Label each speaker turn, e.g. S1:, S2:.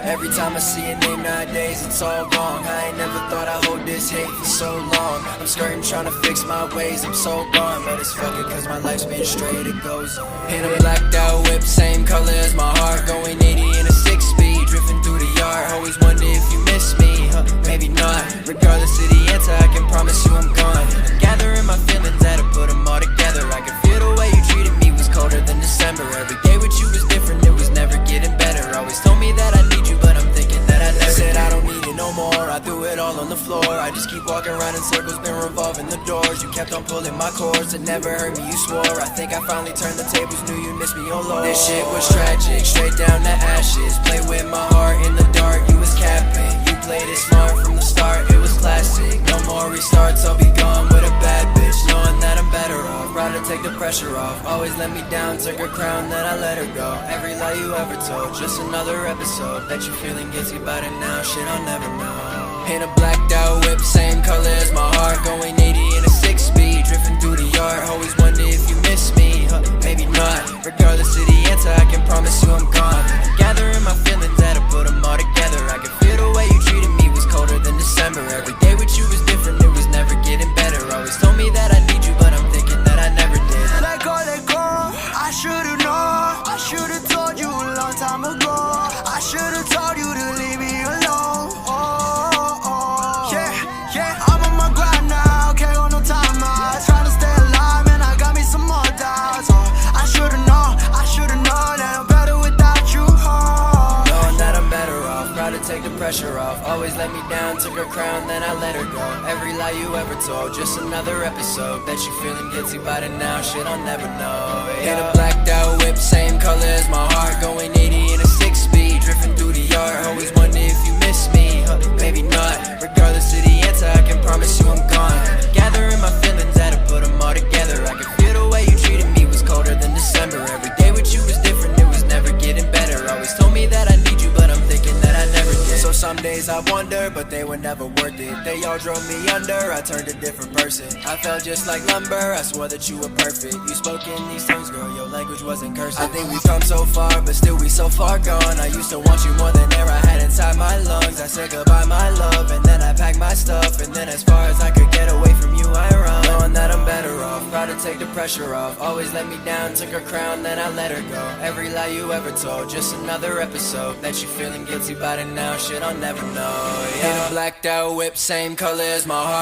S1: Every time I see a name nowadays, it's all wrong. I ain't never thought I'd hold this hate for so long. I'm skirting, trying to fix my ways, I'm so gone. But it's fucking cause my life's been straight, it goes on. In a blacked out whip, same color as my heart, going 80 in a 6-speed, drifting through the yard. Always wonder if you miss me, maybe not. Regardless of the answer, I can promise you I'm gone. I'm gathering my feelings, had to put them all together. I can feel the way you treated me was colder than December. Every day with you was different, it was never getting better. Always told me that I need you, but I'm thinking that I never said I don't need it no more. I threw it all on the floor. I just keep walking around in circles, been revolving the doors. You kept on pulling my cords, it never hurt me, you swore. I think I finally turned the tables, knew you missed me, oh Lord. This shit was tragic, straight down to ashes. Play with my heart in the dark, you was capping. You played it smart from the start, it was classic. No more restarts, I'll be gone with a bad bitch, knowing that I'm better off. Proud to take the pressure off, always let me down, took her crown, then I let her go. Every lie you ever told, just another episode. Bet you feeling guilty about it now, shit I'll never know. In a blacked out whip, same color as my heart, going 80 in a 6-speed, drifting through the yard. Always wonder if you miss me, maybe not. Regardless of the answer, I can promise you I'm gone. Gathering my feelings, had to put them all together. I can feel the way you treated me was colder than December. Every day with you was different, it was never getting better. Always told me that I need you, but I'm thinking that I never did.
S2: Let go, I should've known. I should've told you a long time ago. I should've told you to leave me alone. Yeah, I'm on my grind now, can't go no time out. Trying to stay alive, man, I got me some more doubts. I should've known that I'm better without you.
S1: Knowing that I'm better off, proud to take the pressure off. Always let me down, took her crown, then I let her go. Every lie you ever told, just another episode. Bet you feeling guilty about it now, shit I'll never know. In a blacked out whip, same color as my heart, going 80 in a 6-speed, drifting through the yard. Always wonder if you miss me, maybe not. Regardless of the answer, I can promise you I'm gone. Gathering my feelings, had to put them all together. I can feel the way you treated me was colder than December. Every day with you was different, it was never getting better. Always told me that I need you, but I'm thinking that I never did. So some days I wonder, but they were never worth it. They all drove me under, I turned a different person. I felt just like lumber, I swore that you were perfect. You spoke in these tongues, girl, your language wasn't cursive. I think we've come so far, but still we so far gone. I used to want you more than air I had inside my lungs. I said goodbye my love, and then I packed my stuff. And then as far as I could get away from you I run. Knowing that I'm better off, proud to take the pressure off. Always let me down, took her crown, then I let her go. Every lie you ever told, just another episode. Bet you feeling guilty about it now, shit I'll never know. In a blacked out whip, same color as my heart.